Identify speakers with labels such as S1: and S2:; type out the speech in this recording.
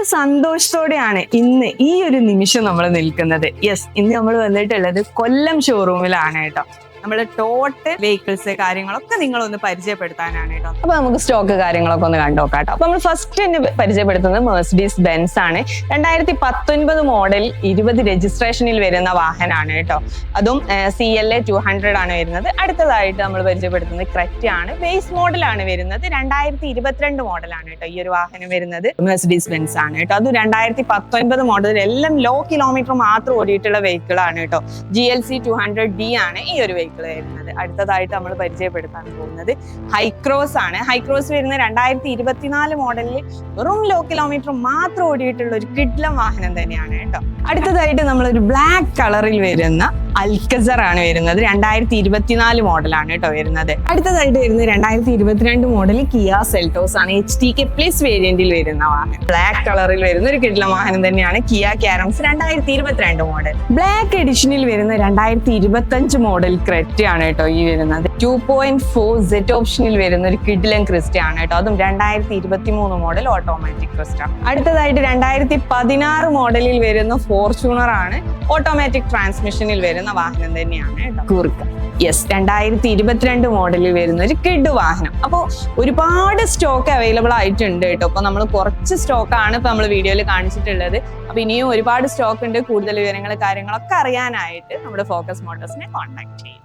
S1: ഒരുപാട് സന്തോഷത്തോടെയാണ് ഇന്ന് ഈ ഒരു നിമിഷം നമ്മൾ നിൽക്കുന്നത്. യെസ്, ഇന്ന് നമ്മൾ വന്നിട്ടുള്ളത് കൊല്ലം ഷോറൂമിലാണ് കേട്ടോ. നമ്മൾ ടോട്ടൽ വെഹിക്കിൾസ് കാര്യങ്ങളൊക്കെ നിങ്ങളൊന്ന് പരിചയപ്പെടുത്താനാണ് കേട്ടോ. അപ്പൊ നമുക്ക് സ്റ്റോക്ക് കാര്യങ്ങളൊക്കെ ഒന്ന് കണ്ടുനോക്കാം കേട്ടോ. അപ്പൊ നമ്മൾ ഫസ്റ്റ് തന്നെ പരിചയപ്പെടുത്തുന്നത് മെഴ്സിഡീസ് ബെൻസ് ആണ്. 2019 മോഡൽ 20 രജിസ്ട്രേഷനിൽ വരുന്ന വാഹനമാണ് കേട്ടോ. അതും CLA 200 ആണ് വരുന്നത്. അടുത്തതായിട്ട് നമ്മൾ പരിചയപ്പെടുത്തുന്നത് ക്രെറ്റ ആണ്. ബേസ് മോഡലാണ് വരുന്നത്. 2022 മോഡലാണ് കേട്ടോ ഈ ഒരു വാഹനം വരുന്നത്. മെഴ്സിഡീസ് ബെൻസ് ആണ് കേട്ടോ. അത് 2019 മോഡൽ, എല്ലാം ലോ കിലോമീറ്റർ മാത്രം ഓടിയിട്ടുള്ള വെഹിക്കിൾ ആണ് കേട്ടോ. GLC 200D ആണ് ഈ ഒരു വെഹിക്കിൾ വരുന്നത്. അടുത്തതായിട്ട് നമ്മൾ പരിചയപ്പെടുത്താൻ പോകുന്നത് ഹൈക്രോസ് ആണ്. ഹൈക്രോസ് വരുന്ന 2024 മോഡലിൽ വെറും ലോ കിലോമീറ്റർ മാത്രം ഓടിയിട്ടുള്ള ഒരു കിഡ്ലം വാഹനം തന്നെയാണ് കേട്ടോ. അടുത്തതായിട്ട് നമ്മളൊരു ബ്ലാക്ക് കളറിൽ വരുന്ന അൽക്കസർ ആണ് വരുന്നത്. 2024 മോഡലാണ് കേട്ടോ വരുന്നത്. അടുത്തതായിട്ട് വരുന്നത് 2022 മോഡൽ കിയ സെൽറ്റോസ് ആണ്. HTK പ്ലസ് വേരിയന്റിൽ വരുന്ന വാഹനം. ബ്ലാക്ക് കളറിൽ വരുന്ന ഒരു കിഡ്ലം വാഹനം തന്നെയാണ് കിയ കാരംസ് 2022 മോഡൽ. ബ്ലാക്ക് എഡിഷനിൽ വരുന്ന 2025 മോഡൽ ക്രെറ്റ ആണ് കേട്ടോ ഈ വരുന്നത്. 2.4 Z ഓപ്ഷനിൽ വരുന്ന ഒരു കിഡ്ലൻ ക്രിസ്റ്റ ആണ് കേട്ടോ. അതും 2023 മോഡൽ ഓട്ടോമാറ്റിക് ക്രിസ്റ്റ. അടുത്തതായിട്ട് 2016 മോഡലിൽ വരുന്ന ഫോർച്യൂണർ ആണ്. ഓട്ടോമാറ്റിക് ട്രാൻസ്മിഷനിൽ വരുന്ന വാഹനം തന്നെയാണ് കേട്ടോ. കൂർക്ക. യെസ്, 2022 മോഡലിൽ വരുന്ന ഒരു കിഡ് വാഹനം. അപ്പോൾ ഒരുപാട് സ്റ്റോക്ക് അവൈലബിൾ ആയിട്ടുണ്ട് കേട്ടോ. അപ്പൊ നമ്മൾ കുറച്ച് സ്റ്റോക്കാണ് ഇപ്പൊ നമ്മൾ വീഡിയോയിൽ കാണിച്ചിട്ടുള്ളത്. അപ്പൊ ഇനിയും ഒരുപാട് സ്റ്റോക്ക് ഉണ്ട്. കൂടുതൽ വിവരങ്ങൾ കാര്യങ്ങളൊക്കെ അറിയാനായിട്ട് നമ്മുടെ ഫോക്കസ് മോട്ടോഴ്സിനെ കോൺടാക്ട് ചെയ്യും.